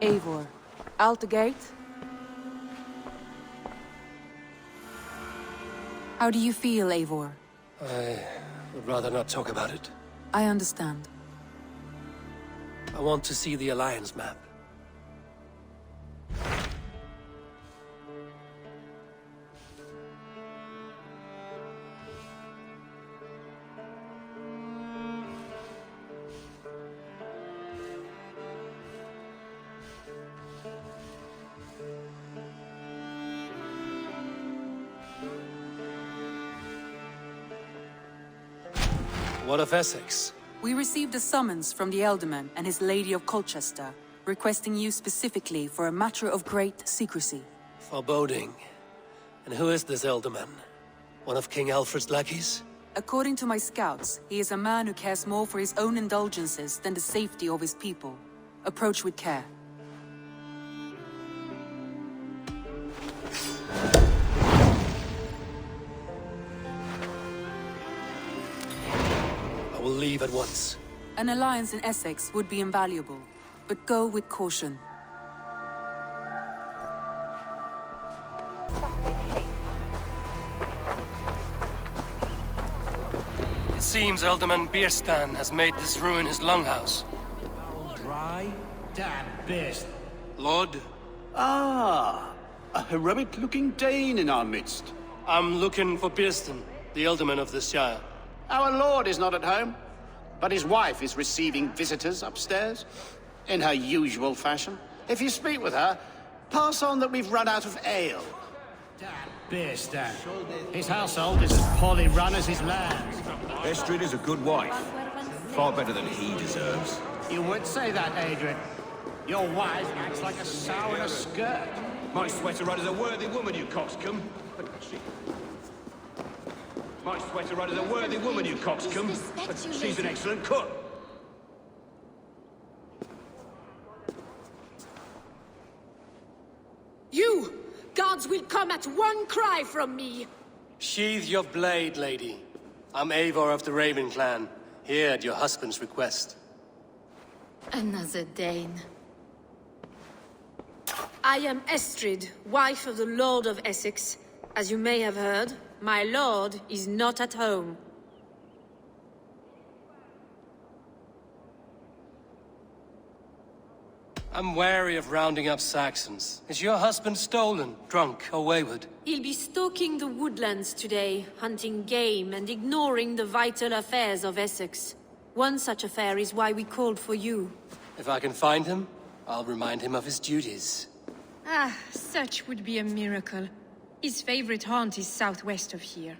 Eivor, out the gate? How do you feel, Eivor? I would rather not talk about it. I understand. I want to see the Alliance map. What of Essex? We received a summons from the Ealdorman and his Lady of Colchester, requesting you specifically for a matter of great secrecy. Foreboding. And who is this Ealdorman? One of King Alfred's lackeys? According to my scouts, he is a man who cares more for his own indulgences than the safety of his people. Approach with care. I will leave at once. An alliance in Essex would be invaluable, but go with caution. It seems Ealdorman Bierstan has made this ruin his longhouse. Dry? Damn beast. Lord, Ah, a heroic-looking Dane in our midst. I'm looking for Bierstan, the Ealdorman of this shire. Our lord is not at home, but his wife is receiving visitors upstairs, in her usual fashion. If you speak with her, pass on that we've run out of ale. Damn beast, Dan. His household is as poorly run as his land. Estrid is a good wife. Far better than he deserves. You would say that, Adrian. Your wife acts like a sow in a skirt. My sweater run is a worthy woman, you coxcomb. My sweater run is a worthy woman, you coxcomb. But she's an excellent cook. You! Guards will come at one cry from me! Sheathe your blade, lady. I'm Eivor of the Raven clan, here at your husband's request. Another Dane. I am Estrid, wife of the Lord of Essex. As you may have heard, my lord is not at home. I'm wary of rounding up Saxons. Is your husband stolen, drunk, or wayward? He'll be stalking the woodlands today, hunting game and ignoring the vital affairs of Essex. One such affair is why we called for you. If I can find him, I'll remind him of his duties. Ah, such would be a miracle. His favorite haunt is southwest of here.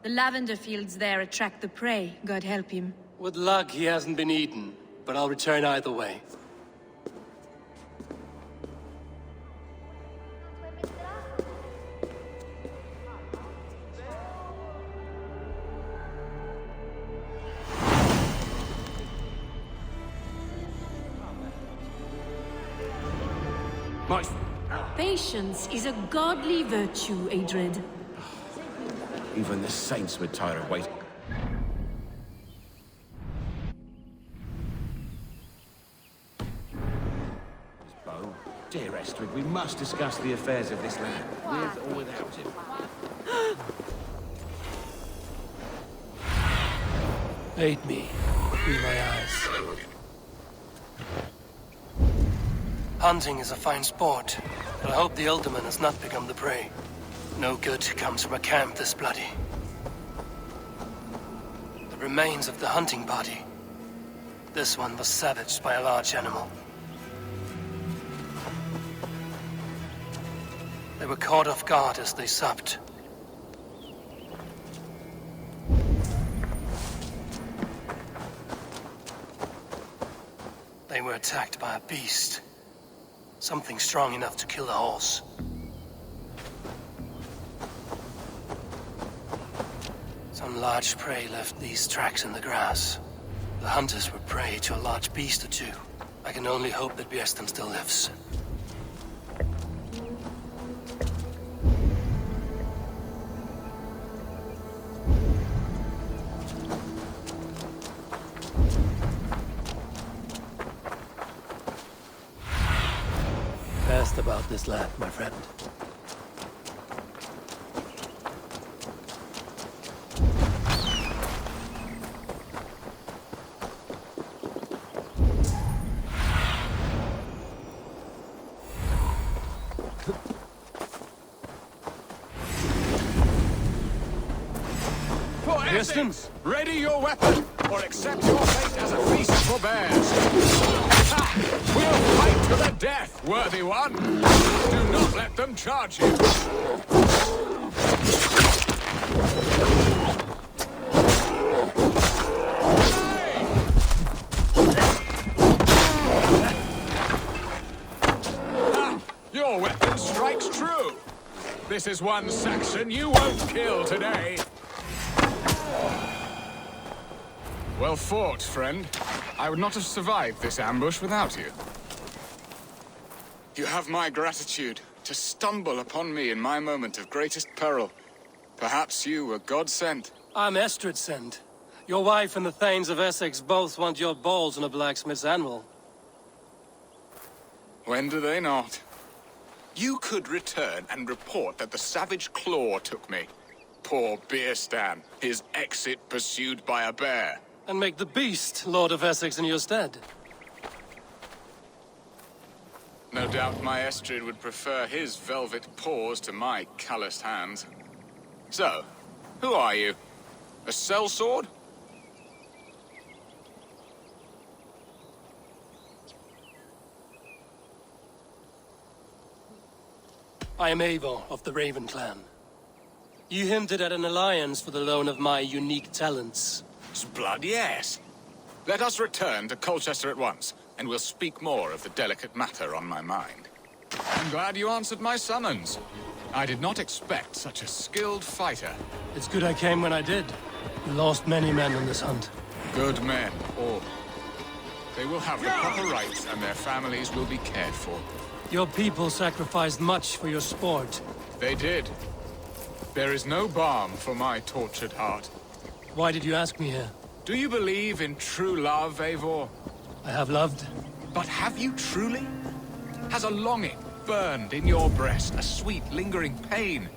The lavender fields there attract the prey, God help him. With luck, he hasn't been eaten, but I'll return either way. Patience is a godly virtue, Adred. Even the saints would tire of waiting. Bo, dear Estrid, we must discuss the affairs of this land, with or without him. Aid me. Be my eyes. Hunting is a fine sport, but I hope the Ealdorman has not become the prey. No good comes from a camp this bloody. The remains of the hunting party. This one was savaged by a large animal. They were caught off guard as they supped. They were attacked by a beast. Something strong enough to kill a horse. Some large prey left these tracks in the grass. The hunters were prey to a large beast or two. I can only hope that Bierstan still lives. best about this land, my friend. Distance! Ready your weapon, or accept your fate as a feast for bears. Ha! We'll fight to the death, worthy one. Do not let them charge you. Ha! Your weapon strikes true. This is one Saxon you won't kill today. Well fought, friend. I would not have survived this ambush without you. You have my gratitude to stumble upon me in my moment of greatest peril. Perhaps you were God-sent. I'm Estrid sent. Your wife and the Thanes of Essex both want your balls on a blacksmith's anvil. When do they not? You could return and report that the savage Claw took me. Poor Beerstan, his exit pursued by a bear. And make the beast Lord of Essex in your stead. No doubt my Estrid would prefer his velvet paws to my calloused hands. So, who are you? A sellsword? I am Eivor of the Raven clan. You hinted at an alliance for the loan of my unique talents. Blood, yes. Let us return to Colchester at once, and we'll speak more of the delicate matter on my mind. I'm glad you answered my summons. I did not expect such a skilled fighter. It's good I came when I did. We lost many men on this hunt. Good men, all. They will have the proper rights, and their families will be cared for. Your people sacrificed much for your sport. They did. There is no balm for my tortured heart. Why did you ask me here? Do you believe in true love, Eivor? I have loved. But have you truly? Has a longing burned in your breast, a sweet, lingering pain,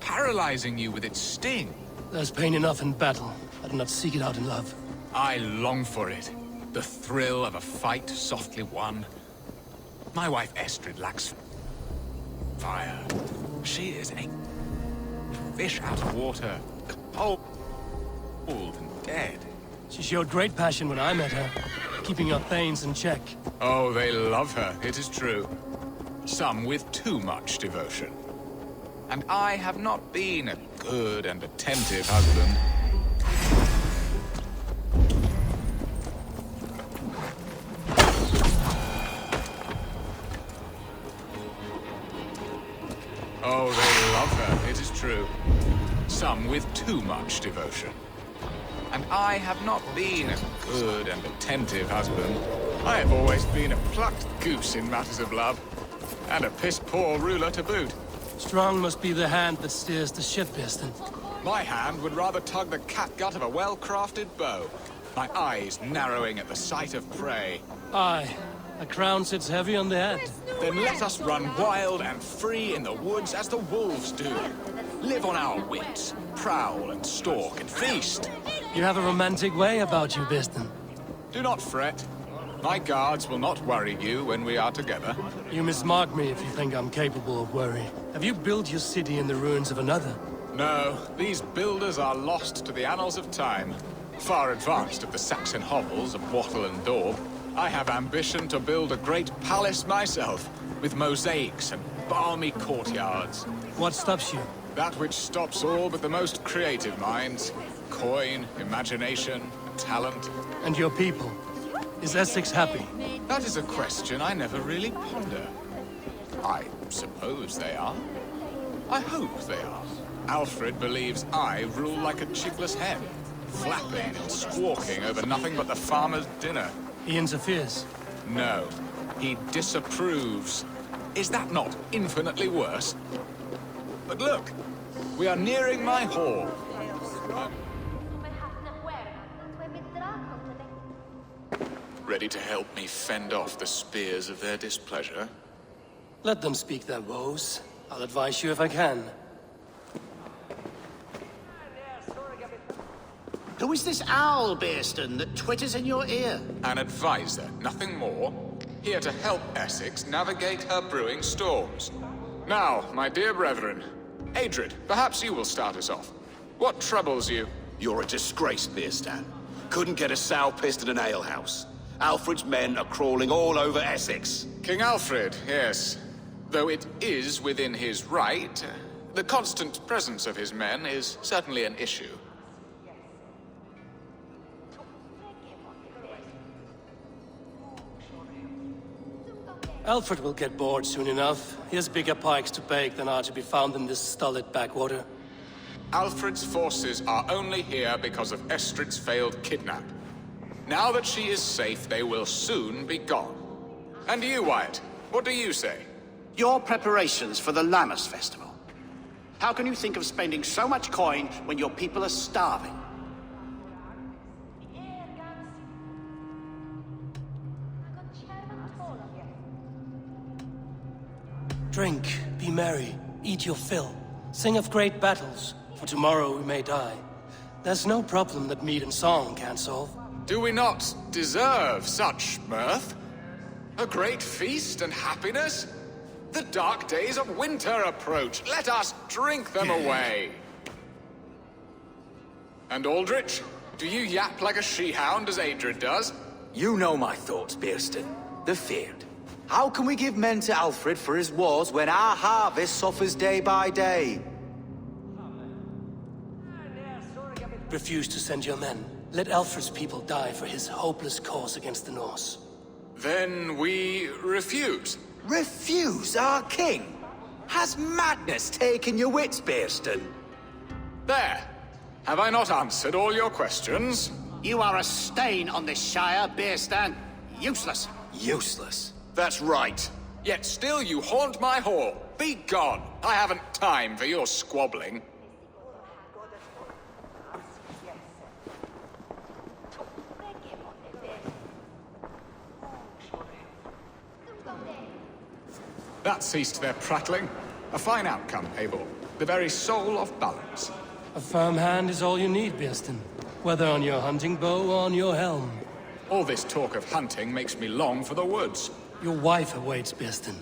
paralyzing you with its sting? There's pain enough in battle. I do not seek it out in love. I long for it. The thrill of a fight softly won. My wife Estrid lacks fire. She is a fish out of water, cold and dead. She showed great passion when I met her, keeping our Thanes in check. Oh, they love her, it is true. Some with too much devotion. And I have not been a good and attentive husband. Oh, they love her, it is true. Some with too much devotion. And I have not been a good and attentive husband. I have always been a plucked goose in matters of love. And a piss-poor ruler to boot. Strong must be the hand that steers the ship, Piston. My hand would rather tug the catgut of a well-crafted bow. My eyes narrowing at the sight of prey. Aye, a crown sits heavy on the head. Then let us run wild and free in the woods as the wolves do. Live on our wits, prowl and stalk and feast. You have a romantic way about you, Piston. Do not fret. My guards will not worry you when we are together. You mismark me if you think I'm capable of worry. Have you built your city in the ruins of another? No, these builders are lost to the annals of time. Far advanced of the Saxon hovels of Wattle and Daub, I have ambition to build a great palace myself, with mosaics and balmy courtyards. What stops you? That which stops all but the most creative minds. Coin, imagination, talent. And your people? Is Essex happy? That is a question I never really ponder. I suppose they are. I hope they are. Alfred believes I rule like a chickless hen, flapping and squawking over nothing but the farmer's dinner. He interferes? No, he disapproves. Is that not infinitely worse? But look, we are nearing my hall. Ready to help me fend off the spears of their displeasure? Let them speak their woes. I'll advise you if I can. Who is this owl, Bearston, that twitters in your ear? An advisor, nothing more. Here to help Essex navigate her brewing storms. Now, my dear brethren, Adrid, perhaps you will start us off. What troubles you? You're a disgrace, Bearstan. Couldn't get a sow pissed in an alehouse. Alfred's men are crawling all over Essex. King Alfred, yes. Though it is within his right, the constant presence of his men is certainly an issue. Alfred will get bored soon enough. He has bigger pikes to bake than are to be found in this stolid backwater. Alfred's forces are only here because of Estrid's failed kidnap. Now that she is safe, they will soon be gone. And you, Wyatt, what do you say? Your preparations for the Lammas Festival. How can you think of spending so much coin when your people are starving? Drink, be merry, eat your fill. Sing of great battles, for tomorrow we may die. There's no problem that meat and song can't solve. Do we not deserve such mirth? A great feast and happiness? The dark days of winter approach. Let us drink them away. And Aldrich, do you yap like a she-hound as Adrid does? You know my thoughts, Bearston. The feared. How can we give men to Alfred for his wars when our harvest suffers day by day? Refuse to send your men. Let Alfred's people die for his hopeless cause against the Norse. Then we refuse. Refuse our king? Has madness taken your wits, Bearston? There. Have I not answered all your questions? You are a stain on this shire, Bearstan. Useless. Useless. That's right. Yet still you haunt my hall. Be gone. I haven't time for your squabbling. That ceased their prattling. A fine outcome, Abel. The very soul of balance. A firm hand is all you need, Bearston. Whether on your hunting bow or on your helm. All this talk of hunting makes me long for the woods. Your wife awaits, Bearston.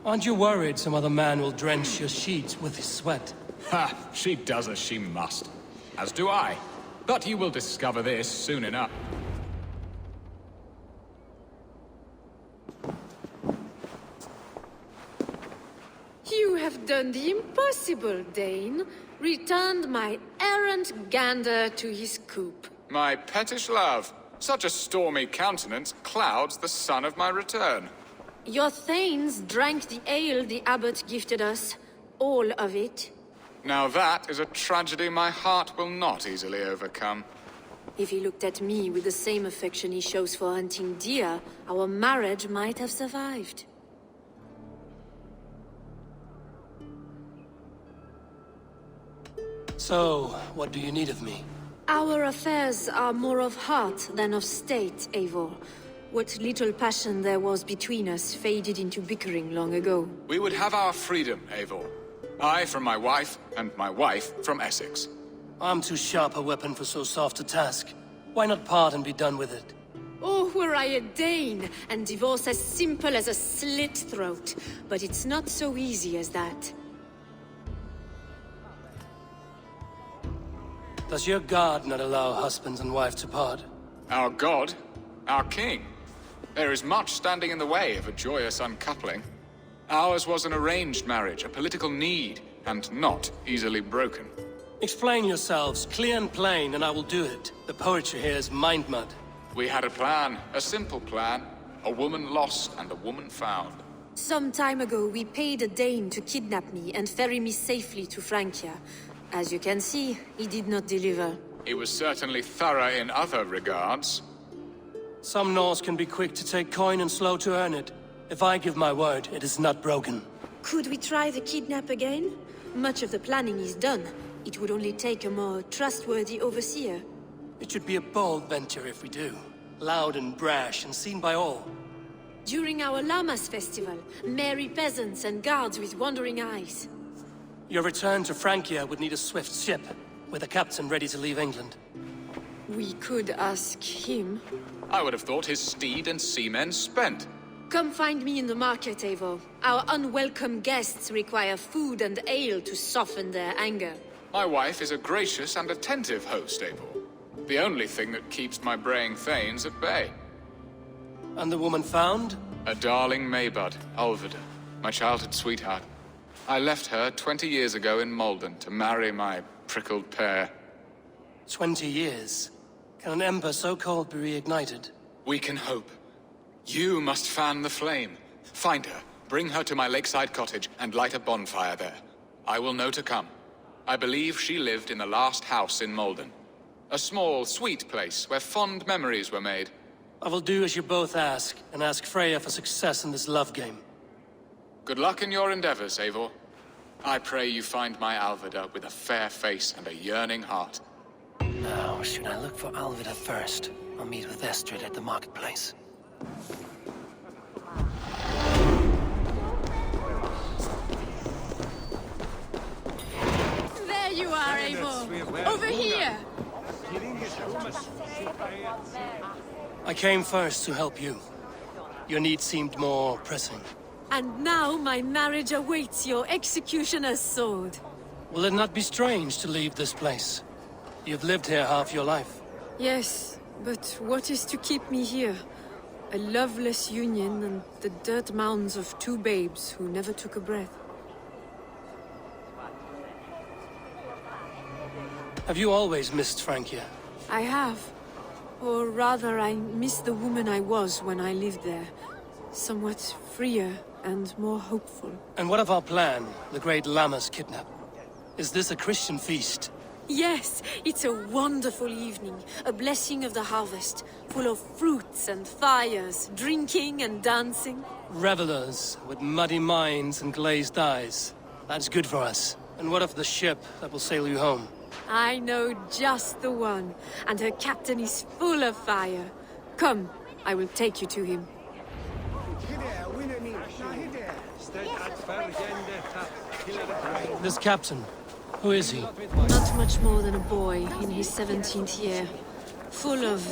Aren't you worried some other man will drench your sheets with his sweat? Ha! She does as she must. As do I. But you will discover this soon enough. You have done the impossible, Dane. Returned my errant gander to his coop. My pettish love. Such a stormy countenance clouds the sun of my return. Your thanes drank the ale the abbot gifted us. All of it. Now that is a tragedy my heart will not easily overcome. If he looked at me with the same affection he shows for hunting deer, our marriage might have survived. So, what do you need of me? Our affairs are more of heart than of state, Eivor. What little passion there was between us faded into bickering long ago. We would have our freedom, Eivor. I from my wife, and my wife from Essex. I'm too sharp a weapon for so soft a task. Why not part and be done with it? Oh, were I a Dane, and divorce as simple as a slit throat. But it's not so easy as that. Does your god not allow husbands and wife to part? Our god? Our king? There is much standing in the way of a joyous uncoupling. Ours was an arranged marriage, a political need, and not easily broken. Explain yourselves, clear and plain, and I will do it. The poetry here is mind mud. We had a plan, a simple plan. A woman lost and a woman found. Some time ago, we paid a Dane to kidnap me and ferry me safely to Francia. As you can see, he did not deliver. He was certainly thorough in other regards. Some Norse can be quick to take coin and slow to earn it. If I give my word, it is not broken. Could we try the kidnap again? Much of the planning is done. It would only take a more trustworthy overseer. It should be a bold venture if we do. Loud and brash and seen by all. During our Llamas festival, merry peasants and guards with wandering eyes. Your return to Francia would need a swift ship, with a captain ready to leave England. We could ask him. I would have thought his steed and seamen spent. Come find me in the market, Eivor. Our unwelcome guests require food and ale to soften their anger. My wife is a gracious and attentive host, Eivor. The only thing that keeps my braying thanes at bay. And the woman found? A darling Maybud, Alvida, my childhood sweetheart. I left her 20 years ago in Malden to marry my prickled pear. 20 years? Can an ember so cold be reignited? We can hope. You must fan the flame. Find her, bring her to my lakeside cottage, and light a bonfire there. I will know to come. I believe she lived in the last house in Malden. A small, sweet place where fond memories were made. I will do as you both ask, and ask Freya for success in this love game. Good luck in your endeavors, Eivor. I pray you find my Alvida with a fair face and a yearning heart. Now, should I look for Alvida first, or meet with Estrid at the marketplace? There you are, Eivor. Over here. I came first to help you. Your need seemed more pressing. And now my marriage awaits your executioner's sword. Will it not be strange to leave this place? You've lived here half your life. Yes, but what is to keep me here? A loveless union and the dirt mounds of two babes who never took a breath. Have you always missed Francia? I have. Or rather, I miss the woman I was when I lived there. Somewhat freer and more hopeful. And what of our plan, the great Llamas kidnap? Is this a Christian feast? Yes, it's a wonderful evening. A blessing of the harvest, full of fruits and fires, drinking and dancing. Revelers with muddy minds and glazed eyes. That's good for us. And what of the ship that will sail you home? I know just the one, and her captain is full of fire. Come, I will take you to him. This captain, who is he? Not much more than a boy in his 17th year. Full of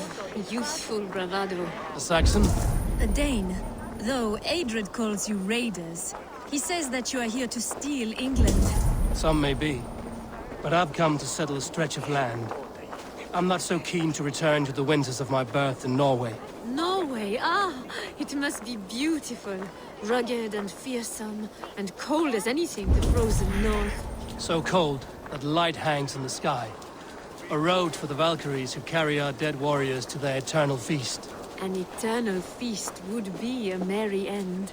youthful bravado. A Saxon? A Dane, though Adred calls you raiders. He says that you are here to steal England. Some may be. But I've come to settle a stretch of land. I'm not so keen to return to the winters of my birth in Norway. Norway, it must be beautiful. Rugged and fearsome, and cold as anything the frozen north. So cold that light hangs in the sky. A road for the Valkyries who carry our dead warriors to their eternal feast. An eternal feast would be a merry end.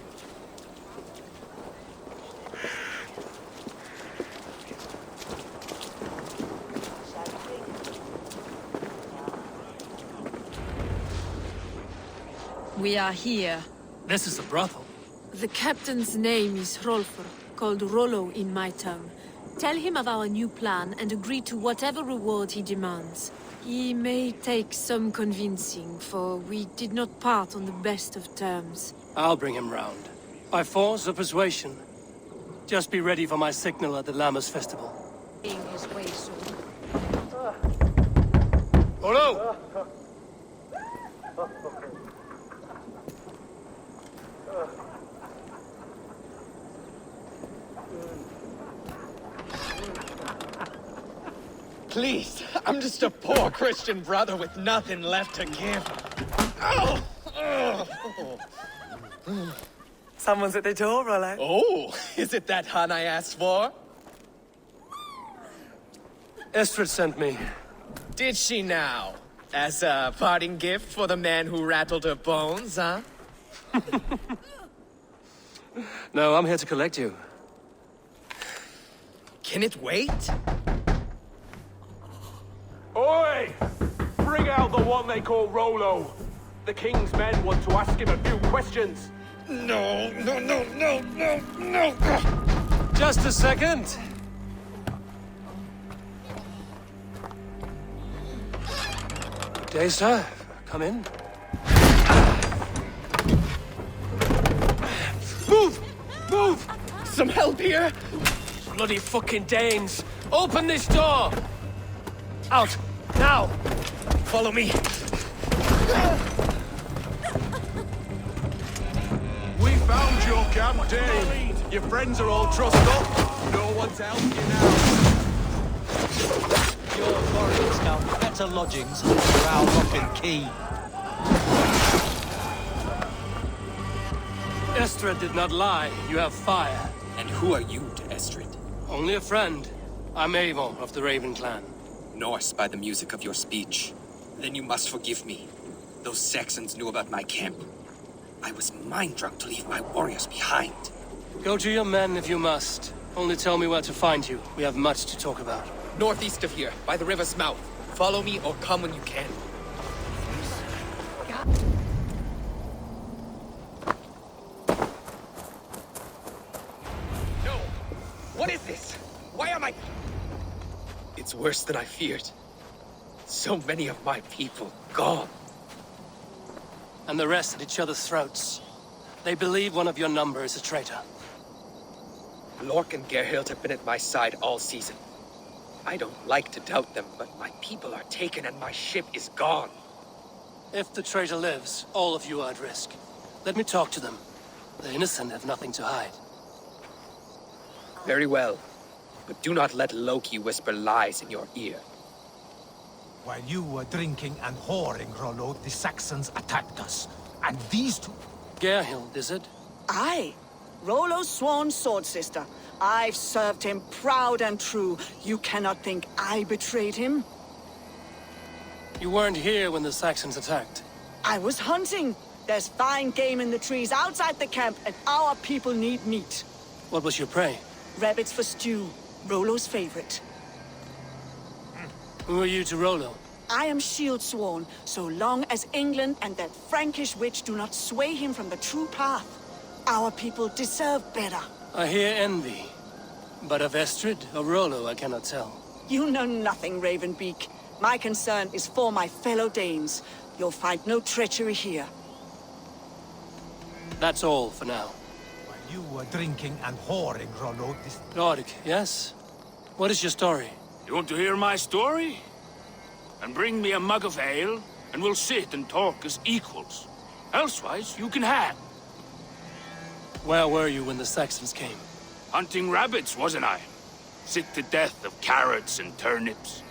We are here. This is a brothel. The captain's name is Hrolfr, called Rollo in my tongue. Tell him of our new plan and agree to whatever reward he demands. He may take some convincing, for we did not part on the best of terms. I'll bring him round. By force or persuasion. Just be ready for my signal at the Llamas festival. His way soon. Rollo! Please, I'm just a poor Christian brother with nothing left to give. Oh! Someone's at the door, Rollo. Oh, is it that hun I asked for? Estrid sent me. Did she now? As a parting gift for the man who rattled her bones, huh? No, I'm here to collect you. Can it wait? Oi! Bring out the one they call Rollo. The king's men want to ask him a few questions. No. Just a second. Good day, sir. Come in. some help here? Bloody fucking Danes! Open this door! Out! Now! Follow me. We found your camp, Dane. Your friends are all trussed up. No one's helping you now. Your foreigners found better lodgings for our lock and key. Estrid did not lie. You have fire. And who are you to Estrid? Only a friend. I'm Avon of the Raven clan. Norse by the music of your speech. Then you must forgive me. Those Saxons knew about my camp. I was mind-drunk to leave my warriors behind. Go to your men if you must. Only tell me where to find you. We have much to talk about. Northeast of here, by the river's mouth. Follow me or come when you can. No! What is this? Why am I... It's worse than I feared. So many of my people gone. And the rest at each other's throats. They believe one of your number is a traitor. Lork and Gerhild have been at my side all season. I don't like to doubt them, but my people are taken and my ship is gone. If the traitor lives, all of you are at risk. Let me talk to them. The innocent have nothing to hide. Very well. But do not let Loki whisper lies in your ear. While you were drinking and whoring, Rollo, the Saxons attacked us. And these two... Gerhild, is it? Aye. Rollo's sworn sword sister. I've served him proud and true. You cannot think I betrayed him? You weren't here when the Saxons attacked. I was hunting. There's fine game in the trees outside the camp, and our people need meat. What was your prey? Rabbits for stew. Rollo's favorite. Who are you to Rollo? I am shield sworn, so long as England and that Frankish witch do not sway him from the true path. Our people deserve better. I hear envy. But of Estrid or Rollo, I cannot tell. You know nothing, Ravenbeak. My concern is for my fellow Danes. You'll find no treachery here. That's all for now. While you were drinking and whoring, Rollo, this... Lord, yes? What is your story? You want to hear my story? And bring me a mug of ale, and we'll sit and talk as equals. Elsewise, you can hang. Where were you when the Saxons came? Hunting rabbits, wasn't I? Sick to death of carrots and turnips.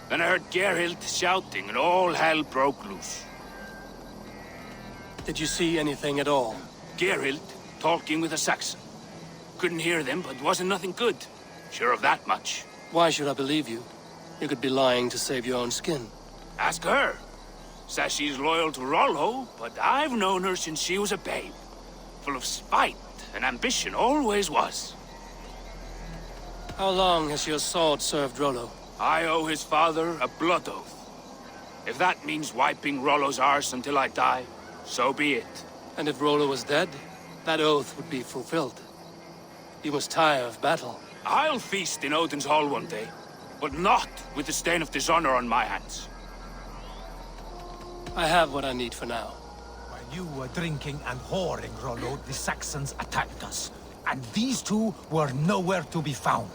Then I heard Gerhild shouting, and all hell broke loose. Did you see anything at all? Gerhild talking with a Saxon. Couldn't hear them, but wasn't nothing good. Sure of that much. Why should I believe you? You could be lying to save your own skin. Ask her. Says she's loyal to Rollo, but I've known her since she was a babe. Full of spite and ambition, always was. How long has your sword served Rollo? I owe his father a blood oath. If that means wiping Rollo's arse until I die, so be it. And if Rollo was dead, that oath would be fulfilled. You must tire of battle. I'll feast in Odin's hall one day, but not with the stain of dishonor on my hands. I have what I need for now. While you were drinking and whoring, Rollo, the Saxons attacked us. And these two were nowhere to be found.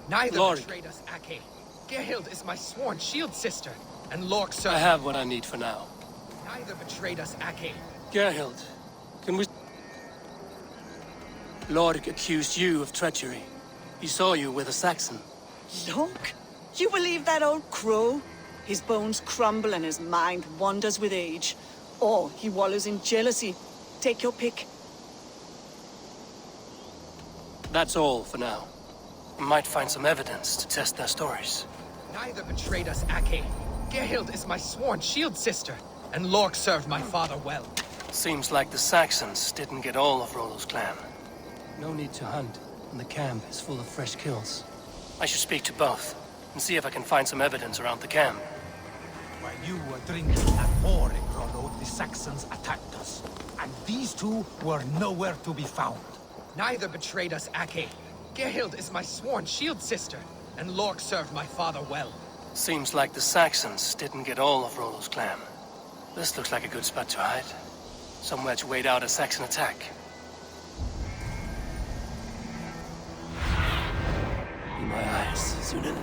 Neither Lord. betrayed us, Ake. Gerhild is my sworn shield sister, and Lork sir... I have what I need for now. Neither betrayed us, Ake. Gerhild, can we... Lord accused you of treachery. He saw you with a Saxon. Look, you believe that old crow? His bones crumble and his mind wanders with age. Or he wallows in jealousy. Take your pick. That's all for now. We might find some evidence to test their stories. Neither betrayed us, Ake. Gerhild is my sworn shield sister, and Lork served my father well. Seems like the Saxons didn't get all of Rollo's clan. No need to hunt, and the camp is full of fresh kills. I should speak to both, and see if I can find some evidence around the camp. While you were drinking and whoring, Rollo, the Saxons attacked us. And these two were nowhere to be found. Neither betrayed us, Ake. Gerhild is my sworn shield sister, and Lork served my father well. Seems like the Saxons didn't get all of Rollo's clan. This looks like a good spot to hide. Somewhere to wait out a Saxon attack. my eyes, Zunin.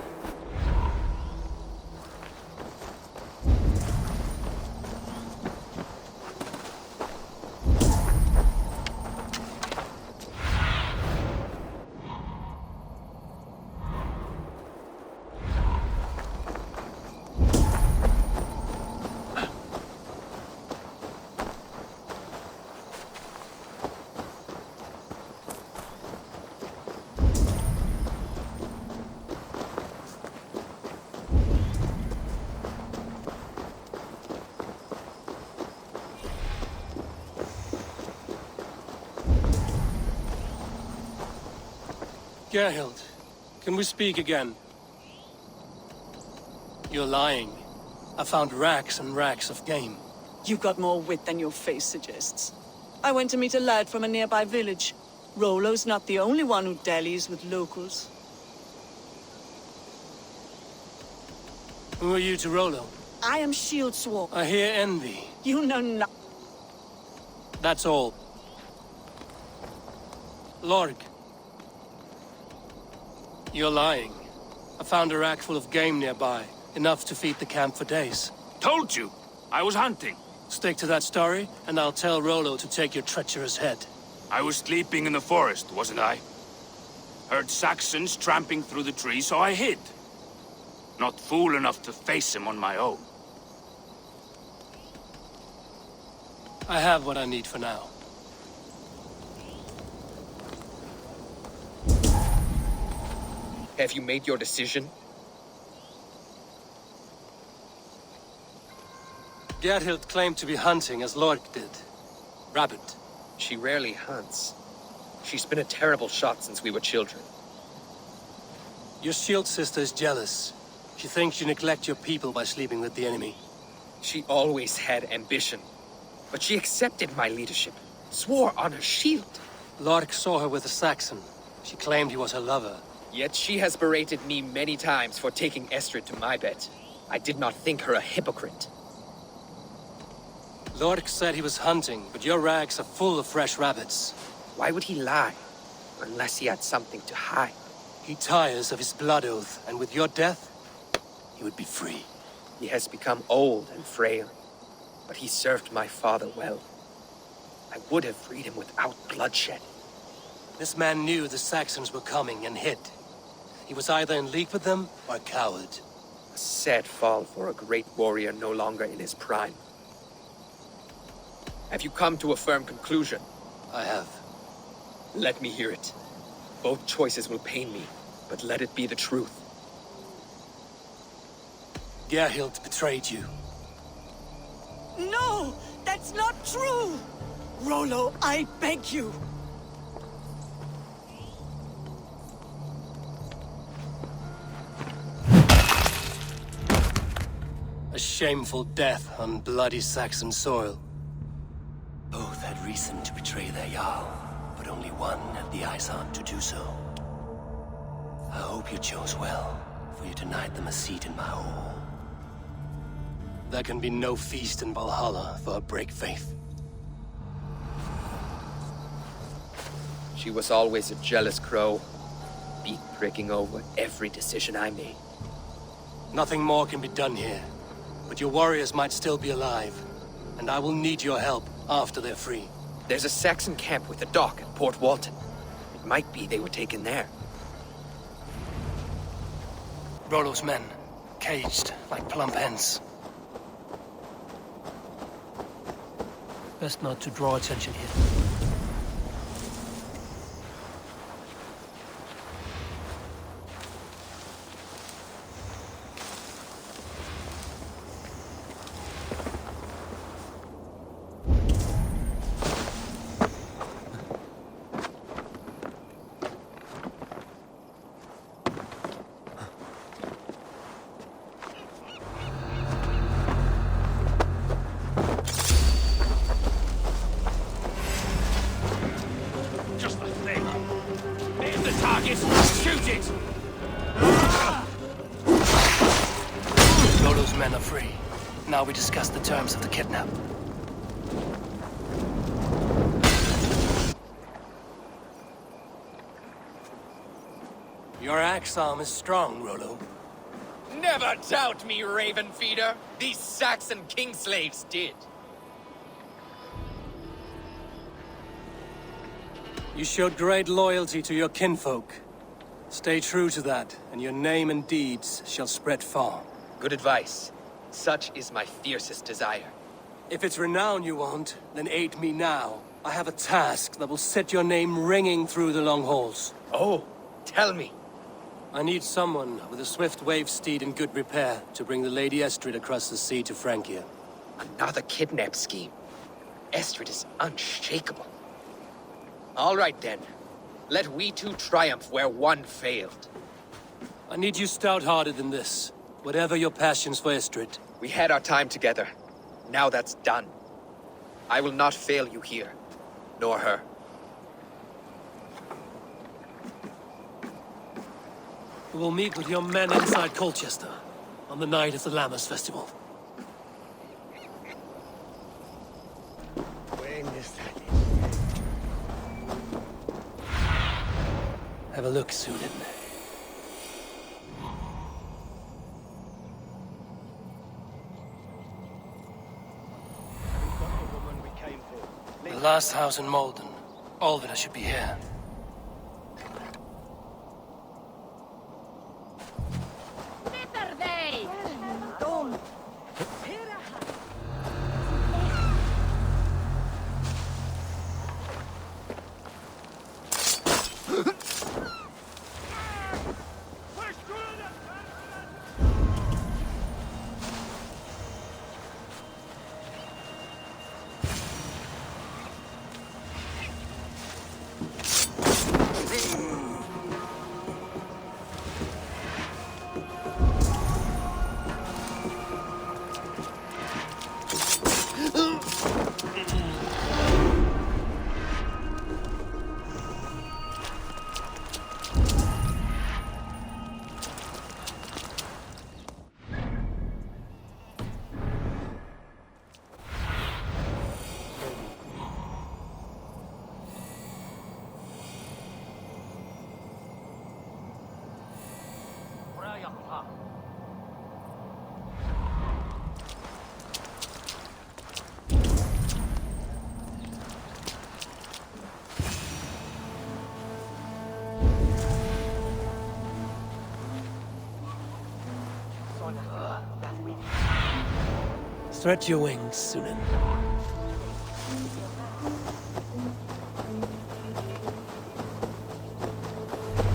Gerhild, can we speak again? You're lying. I found racks and racks of game. You've got more wit than your face suggests. I went to meet a lad from a nearby village. Rollo's not the only one who dallies with locals. Who are you to Rollo? I am Shield Sworn. I hear envy. You know not. That's all. Lorg. You're lying. I found a rack full of game nearby. Enough to feed the camp for days. Told you! I was hunting. Stick to that story, and I'll tell Rollo to take your treacherous head. I was sleeping in the forest, wasn't I? Heard Saxons tramping through the trees, so I hid. Not fool enough to face him on my own. I have what I need for now. Have you made your decision? Gerhild claimed to be hunting as Lorg did. Rabbit. She rarely hunts. She's been a terrible shot since we were children. Your shield sister is jealous. She thinks you neglect your people by sleeping with the enemy. She always had ambition. But she accepted my leadership. Swore on her shield. Lorg saw her with a Saxon. She claimed he was her lover. Yet she has berated me many times for taking Estrid to my bed. I did not think her a hypocrite. Lorg said he was hunting, but your rags are full of fresh rabbits. Why would he lie? Unless he had something to hide. He tires of his blood oath, and with your death, he would be free. He has become old and frail, but he served my father well. I would have freed him without bloodshed. This man knew the Saxons were coming and hid. He was either in league with them or a coward. A sad fall for a great warrior no longer in his prime. Have you come to a firm conclusion? I have. Let me hear it. Both choices will pain me, but let it be the truth. Gerhild betrayed you. No! That's not true! Rollo, I beg you! A shameful death on bloody Saxon soil. Both had reason to betray their Jarl, but only one had the eyesight to do so. I hope you chose well, for you denied them a seat in my hall. There can be no feast in Valhalla for a break faith. She was always a jealous crow, beak pricking over every decision I made. Nothing more can be done here, but your warriors might still be alive, and I will need your help after they're free. There's a Saxon camp with a dock at Port Walton. It might be they were taken there. Rollo's men, caged like plump hens. Best not to draw attention here. Shoot it! Rollo's men are free. Now we discuss the terms of the kidnap. Your axe arm is strong, Rollo. Never doubt me, Raven Feeder. These Saxon king slaves did. You showed great loyalty to your kinfolk. Stay true to that, and your name and deeds shall spread far. Good advice. Such is my fiercest desire. If it's renown you want, then aid me now. I have a task that will set your name ringing through the long halls. Oh, tell me. I need someone with a swift wave steed in good repair to bring the Lady Estrid across the sea to Francia. Another kidnap scheme. Estrid is unshakable. All right then. Let we two triumph where one failed. I need you stout-hearted in this. Whatever your passions for Estrid. We had our time together. Now that's done. I will not fail you here. Nor her. We'll meet with your men inside Colchester on the night of the Lammas Festival. Have a look, Sunan. The last house in Malden. Alvida should be here. Stretch your wings, Sunan.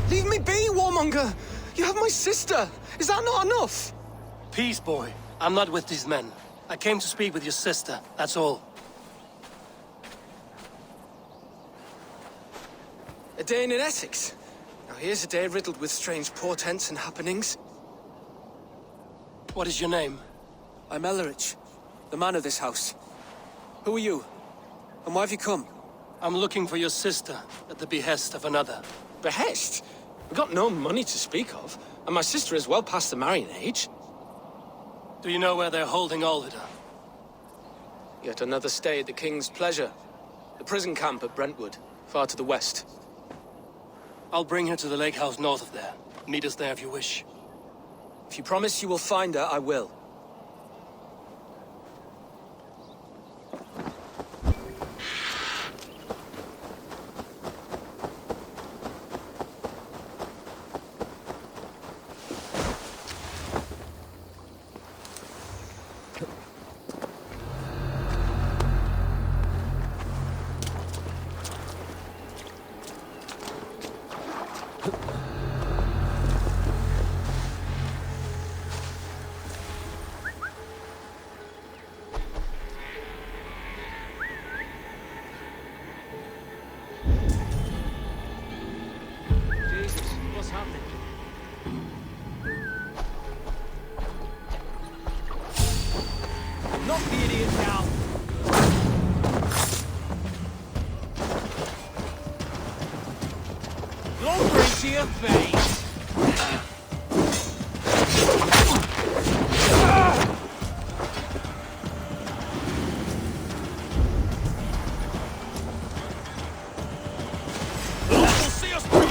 Leave me be, warmonger! You have my sister! Is that not enough? Peace, boy. I'm not with these men. I came to speak with your sister, that's all. A day in Essex. Now here's a day riddled with strange portents and happenings. What is your name? I'm Ellerich, the man of this house. Who are you? And why have you come? I'm looking for your sister at the behest of another. Behest? We've got no money to speak of, and my sister is well past the marrying age. Do you know where they're holding Alvida? Yet another stay at the King's pleasure. The prison camp at Brentwood, far to the west. I'll bring her to the lake house north of there. Meet us there if you wish. If you promise you will find her, I will. Knock the idiot down! Glory to your face! You'll see us through the...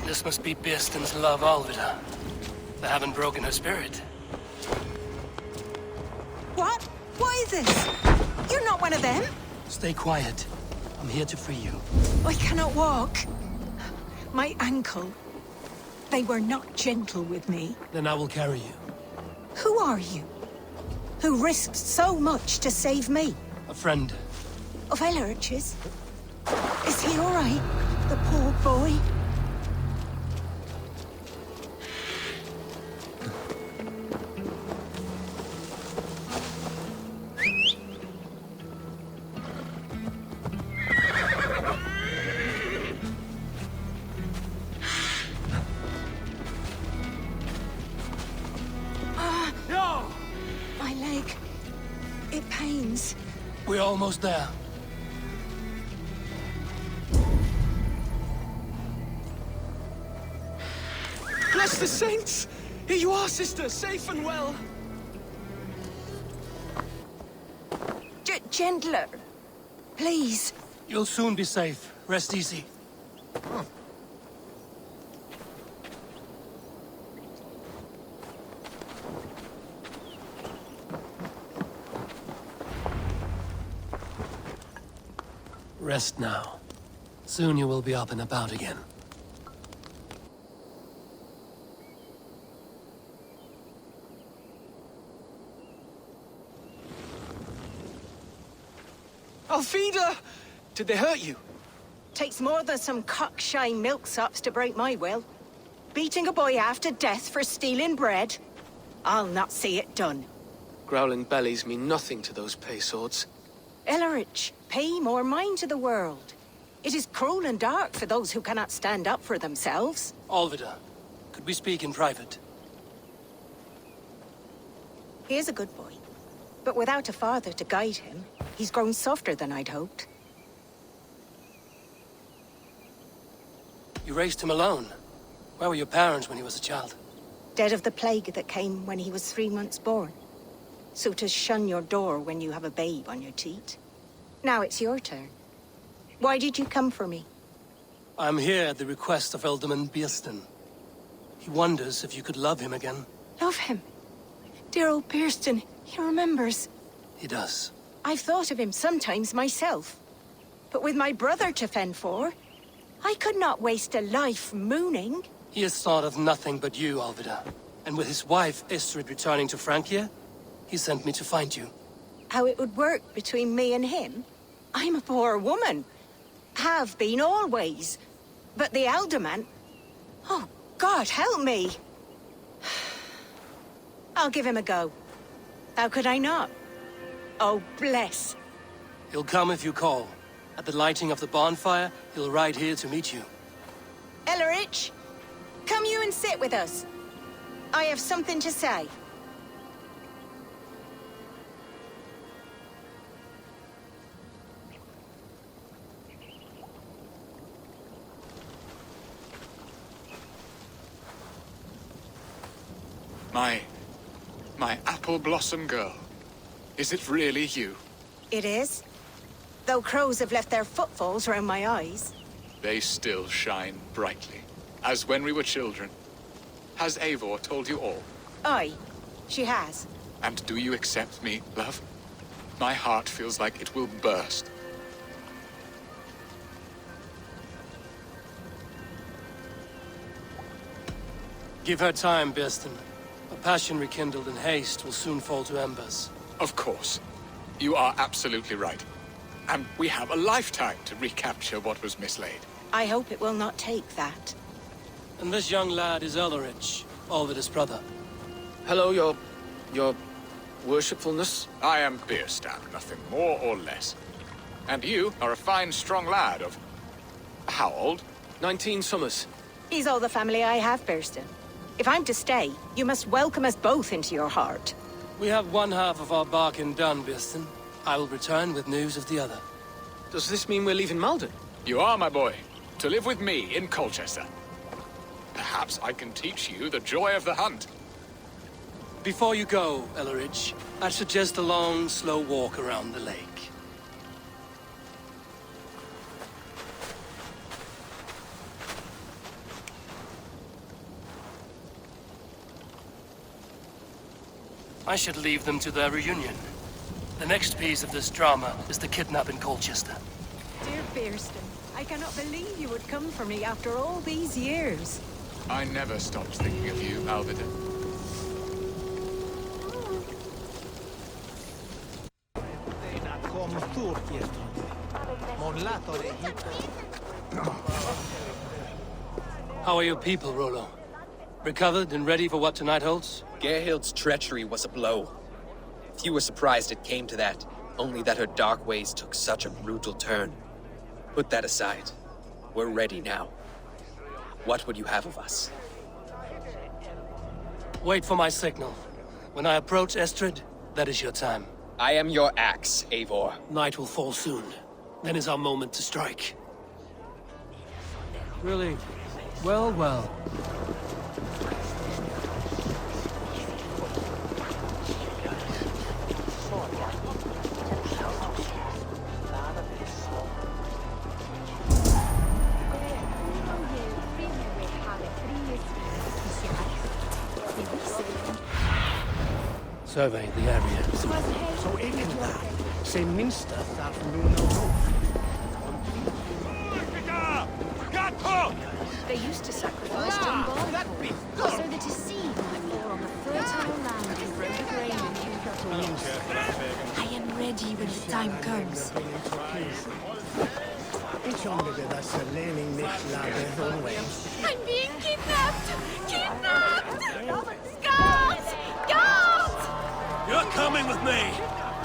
This must be Birsten's love, Alvida. They haven't broken her spirit. What? What is this? You're not one of them? Stay quiet. I'm here to free you. I cannot walk. My ankle. They were not gentle with me. Then I will carry you. Who are you? Who risked so much to save me? A friend. Of Ellerch's? Is he all right? The poor boy? We're almost there. Bless the saints! Here you are, sister, safe and well. Gentler. Please. You'll soon be safe. Rest easy. Rest now. Soon you will be up and about again. Alfida! Did they hurt you? Takes more than some cockshy milksops to break my will. Beating a boy half to death for stealing bread? I'll not see it done. Growling bellies mean nothing to those pay swords. Ellerich, pay more mind to the world. It is cruel and dark for those who cannot stand up for themselves. Alvida, could we speak in private? He is a good boy, but without a father to guide him, he's grown softer than I'd hoped. You raised him alone. Where were your parents when he was a child? Dead of the plague that came when he was 3 months born. So to shun your door when you have a babe on your teat. Now it's your turn. Why did you come for me? I'm here at the request of Alderman Birsten. He wonders if you could love him again. Love him? Dear old Birsten, he remembers. He does. I've thought of him sometimes myself. But with my brother to fend for, I could not waste a life mooning. He has thought of nothing but you, Alvida. And with his wife, Istrid, returning to Francia, he sent me to find you. How it would work between me and him? I'm a poor woman. Have been always. But the alderman... Oh, God, help me! I'll give him a go. How could I not? Oh, bless. He'll come if you call. At the lighting of the bonfire, he'll ride here to meet you. Ellerich, come you and sit with us. I have something to say. My apple blossom girl. Is it really you? It is. Though crows have left their footfalls around my eyes. They still shine brightly, as when we were children. Has Eivor told you all? Aye, she has. And do you accept me, love? My heart feels like it will burst. Give her time, Birsten. A passion rekindled in haste will soon fall to embers. Of course. You are absolutely right. And we have a lifetime to recapture what was mislaid. I hope it will not take that. And this young lad is Ellerich, Alvida's brother. Hello, your worshipfulness. I am Bierstan, nothing more or less. And you are a fine, strong lad of... how old? 19 summers. He's all the family I have, Birsten. If I'm to stay, you must welcome us both into your heart. We have one half of our bargain done, Birsten. I will return with news of the other. Does this mean we're leaving Malden? You are, my boy. To live with me in Colchester. Perhaps I can teach you the joy of the hunt. Before you go, Ellerich, I'd suggest a long, slow walk around the lake. I should leave them to their reunion. The next piece of this drama is the kidnap in Colchester. Dear Birsten, I cannot believe you would come for me after all these years. I never stopped thinking of you, Alvida. How are your people, Rollo? Recovered and ready for what tonight holds? Gerhild's treachery was a blow. Few were surprised it came to that, only that her dark ways took such a brutal turn. Put that aside. We're ready now. What would you have of us? Wait for my signal. When I approach Estrid, that is your time. I am your axe, Eivor. Night will fall soon. Then is our moment to strike. Really? Well, well. Survey the area. So enligt där, se minsta där från Luna. They used to sacrifice John Barleycorn so that his seed might fall on the fertile land and grow the grain in due. I am ready when the time comes. I'm being kidnapped! Kidnapped! Guards! Guards! You're coming with me!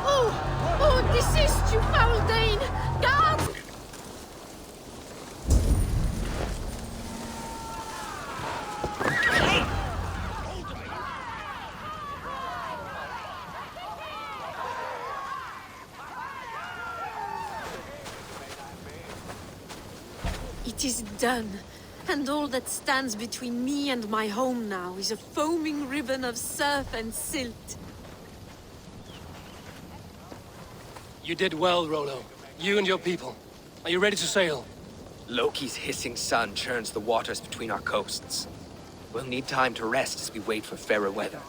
Oh, desist, you foul Dane! Guards! It is done, and all that stands between me and my home now is a foaming ribbon of surf and silt. You did well, Rollo. You and your people. Are you ready to sail? Loki's hissing sun churns the waters between our coasts. We'll need time to rest as we wait for fairer weather.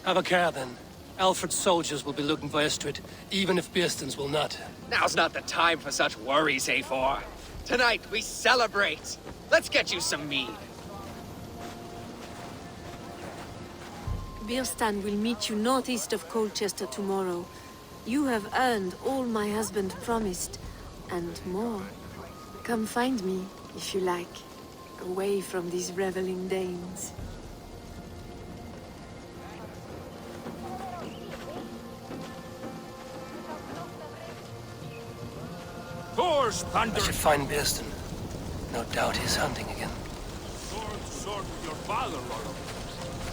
Have a care, then. Alfred's soldiers will be looking for Estrid, even if Birsten's will not. Now's not the time for such worries, Eivor. Tonight, we celebrate. Let's get you some mead. Birsten will meet you northeast of Colchester tomorrow. You have earned all my husband promised, and more. Come find me, if you like, away from these reveling Danes. Thor's thunder! I should find Birsten. No doubt he's hunting again. Sword with your father, Rollo.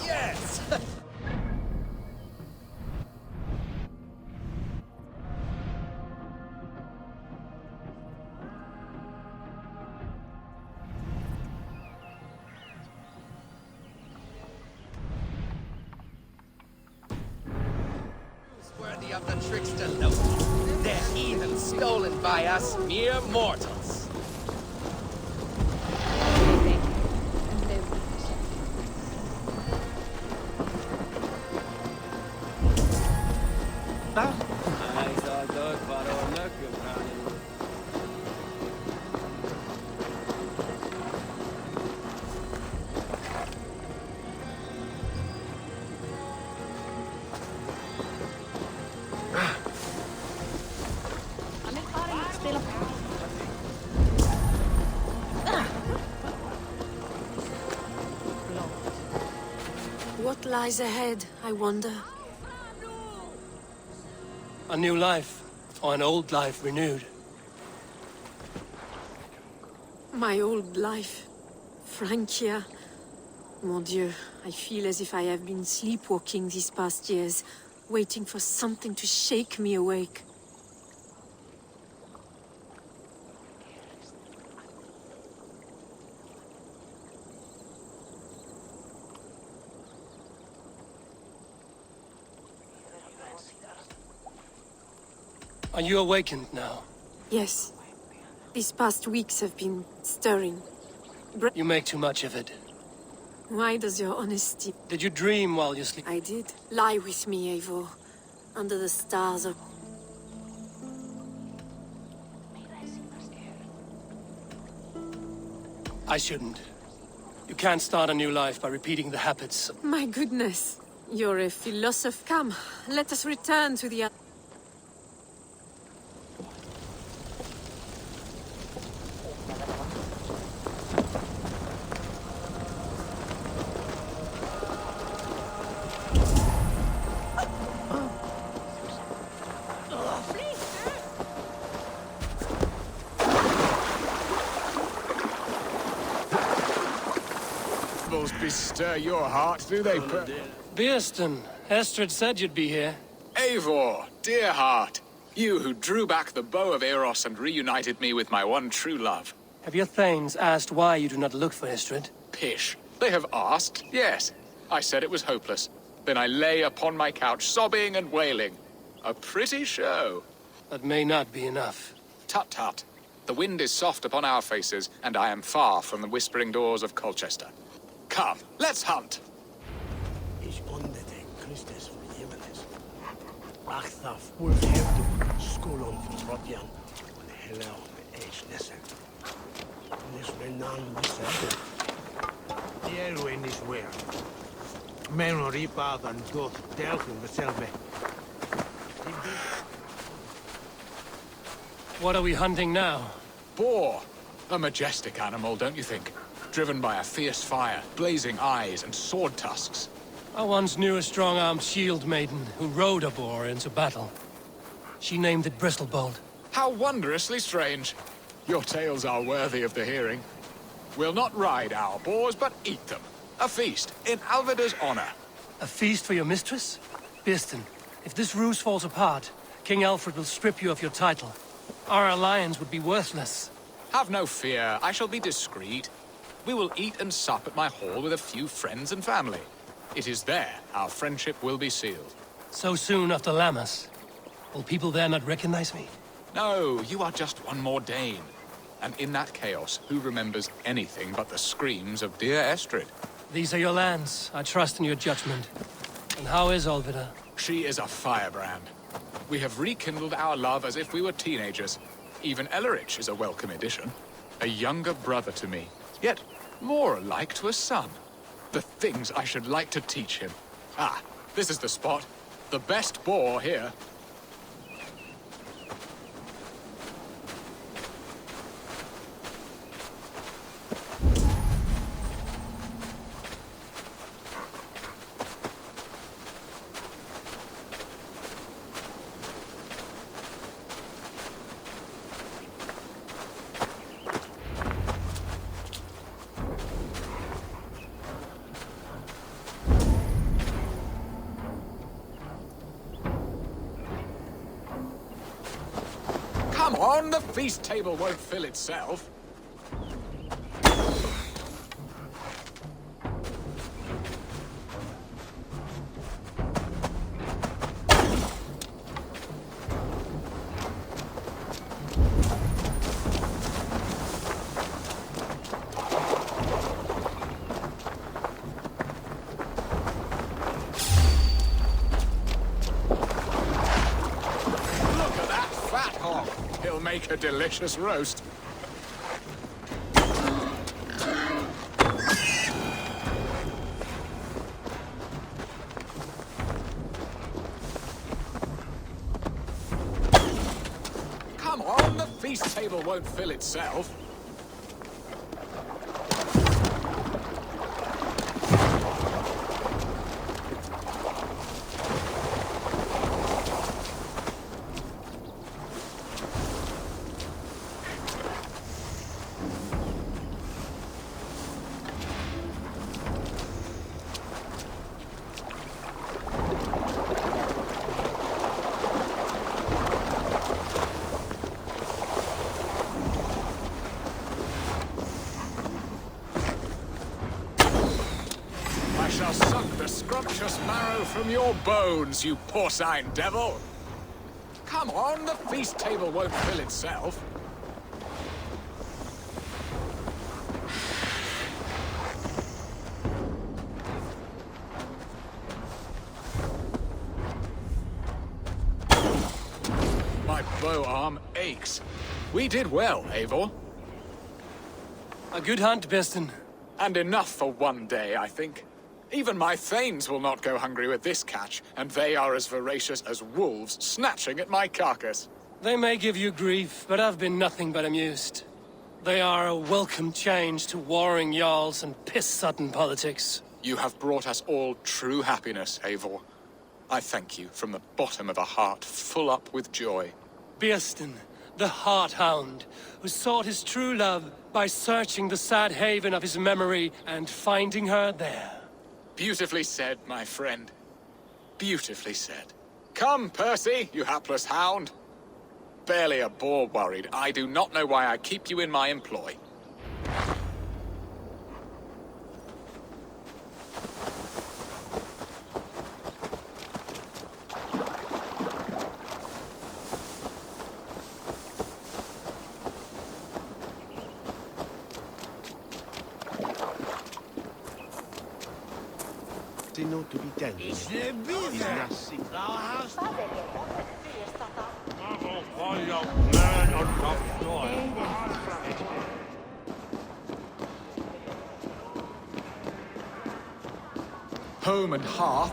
Yes! Worthy of the trickster note. They're heathen stolen by us mere mortals. What lies ahead, I wonder? A new life, or an old life renewed. My old life. Francia. Mon Dieu, I feel as if I have been sleepwalking these past years, waiting for something to shake me awake. Are you awakened now? Yes. These past weeks have been stirring. You make too much of it. Why does your honesty... Did you dream while you sleep? I did. Lie with me, Eivor. Under the stars of... I shouldn't. You can't start a new life by repeating the habits. My goodness. You're a philosopher. Come, let us return to the... Bestir your heart, do they? Birsten, Estrid said you'd be here. Eivor, dear heart, you who drew back the bow of Eros and reunited me with my one true love. Have your thanes asked why you do not look for Estrid? Pish. They have asked, yes. I said it was hopeless. Then I lay upon my couch, sobbing and wailing. A pretty show. That may not be enough. Tut tut. The wind is soft upon our faces, and I am far from the whispering doors of Colchester. Come, let's hunt. What are we hunting now? Boar. A majestic animal, don't you think? Driven by a fierce fire, blazing eyes, and sword tusks. I once knew a strong-armed shield maiden who rode a boar into battle. She named it Bristlebolt. How wondrously strange. Your tales are worthy of the hearing. We'll not ride our boars, but eat them. A feast, in Alvida's honor. A feast for your mistress? Birsten, if this ruse falls apart, King Alfred will strip you of your title. Our alliance would be worthless. Have no fear, I shall be discreet. We will eat and sup at my hall with a few friends and family. It is there our friendship will be sealed. So soon after Lammas? Will people there not recognize me? No, you are just one more Dane. And in that chaos, who remembers anything but the screams of dear Estrid? These are your lands. I trust in your judgment. And how is Olvida? She is a firebrand. We have rekindled our love as if we were teenagers. Even Ellerich is a welcome addition. A younger brother to me, yet more alike to a son. The things I should like to teach him. Ah, this is the spot. The best boar here. Come on, the feast table won't fill itself. Make a delicious roast. Come on, the feast table won't fill itself. Shall suck the scrumptious marrow from your bones, you porcine devil! Come on, the feast table won't fill itself. My bow arm aches. We did well, Eivor. A good hunt, Beston. And enough for one day, I think. Even my thanes will not go hungry with this catch, and they are as voracious as wolves snatching at my carcass. They may give you grief, but I've been nothing but amused. They are a welcome change to warring jarls and piss-sudden politics. You have brought us all true happiness, Eivor. I thank you from the bottom of a heart full up with joy. Beston, the Heart-Hound, who sought his true love by searching the sad haven of his memory and finding her there. Beautifully said, my friend. Beautifully said. Come, Percy, you hapless hound. Barely a boar worried. I do not know why I keep you in my employ. To be done. Home and hearth.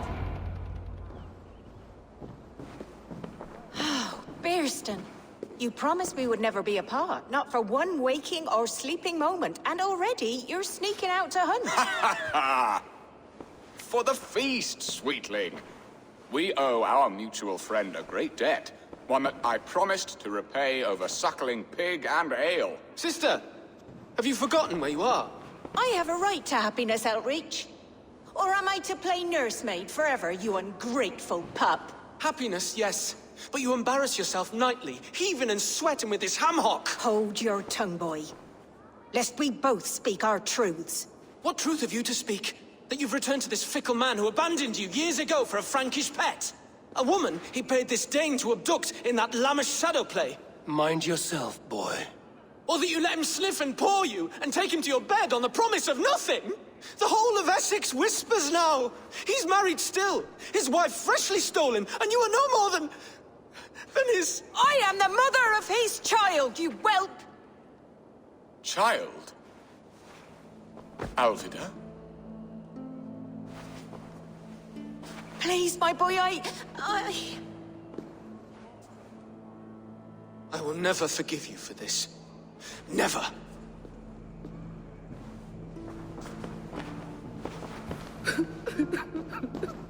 Oh, Bearston. You promised we would never be apart, not for one waking or sleeping moment, and already you're sneaking out to hunt. For the feast, sweetling. We owe our mutual friend a great debt. One that I promised to repay over suckling pig and ale. Sister, have you forgotten where you are? I have a right to happiness, Outreach. Or am I to play nursemaid forever, you ungrateful pup? Happiness, yes. But you embarrass yourself nightly, heaving and sweating with this ham-hock. Hold your tongue, boy. Lest we both speak our truths. What truth have you to speak? That you've returned to this fickle man who abandoned you years ago for a Frankish pet? A woman he paid this Dane to abduct in that lammish shadow play? Mind yourself, boy. Or that you let him sniff and paw you, and take him to your bed on the promise of nothing? The whole of Essex whispers now. He's married still, his wife freshly stolen, and you are no more than his... I am the mother of his child, you whelp! Child? Alvida? Please, my boy, I will never forgive you for this. Never.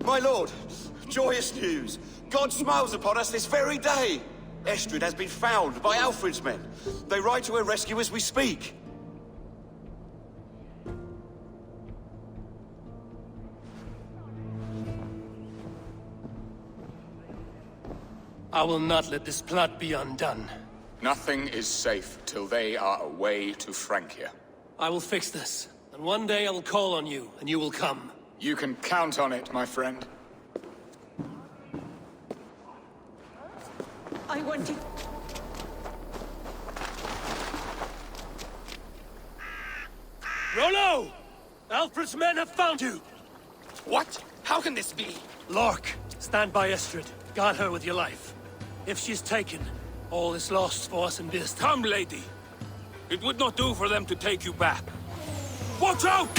My lord, joyous news. God smiles upon us this very day. Estrid has been found by Alfred's men. They ride to her rescue as we speak. I will not let this plot be undone. Nothing is safe till they are away to Francia. I will fix this, and one day I will call on you, and you will come. You can count on it, my friend. I wanted... Rollo! Alfred's men have found you! What? How can this be? Lork, stand by Estrid. Guard her with your life. If she's taken, all is lost for us in this. Come, lady. It would not do for them to take you back. Watch out!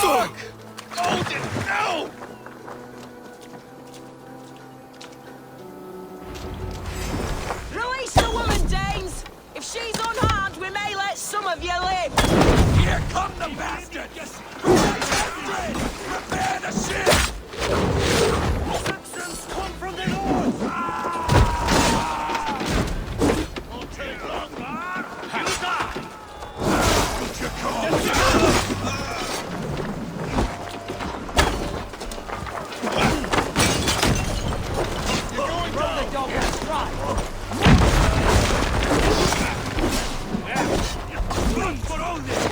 Lork! Hold it now! Release the woman, Danes! If she's unharmed, we may let some of you live! Here come the bastards! Prepare the ship! Saxons come from the north! Won't take long, lad! You die! What you call? You're going down! The dog has tried! Run for all this!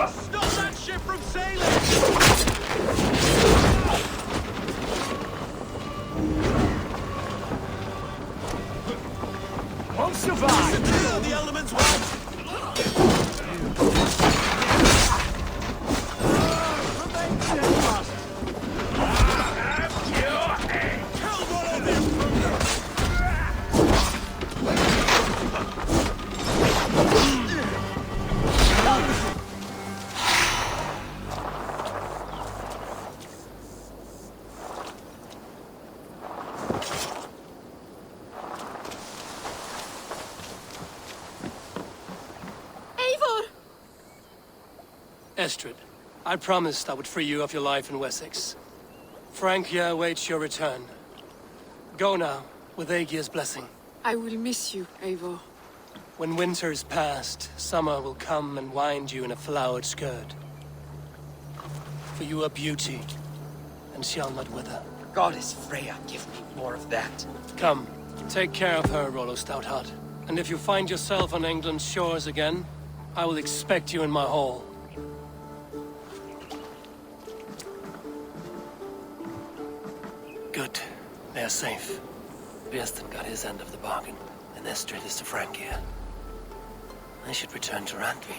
Stop that ship from sailing! Won't survive! The elements want! Estrid, I promised I would free you of your life in Wessex. Francia awaits your return. Go now, with Aegir's blessing. I will miss you, Eivor. When winter is past, summer will come and wind you in a flowered skirt. For you are beauty, and shall not wither. Goddess Freya, give me more of that. Come, take care of her, Rollo Stoutheart. And if you find yourself on England's shores again, I will expect you in my hall. Good. They are safe. Björsten got his end of the bargain, and Estrid is to Francia. I should return to Randvi.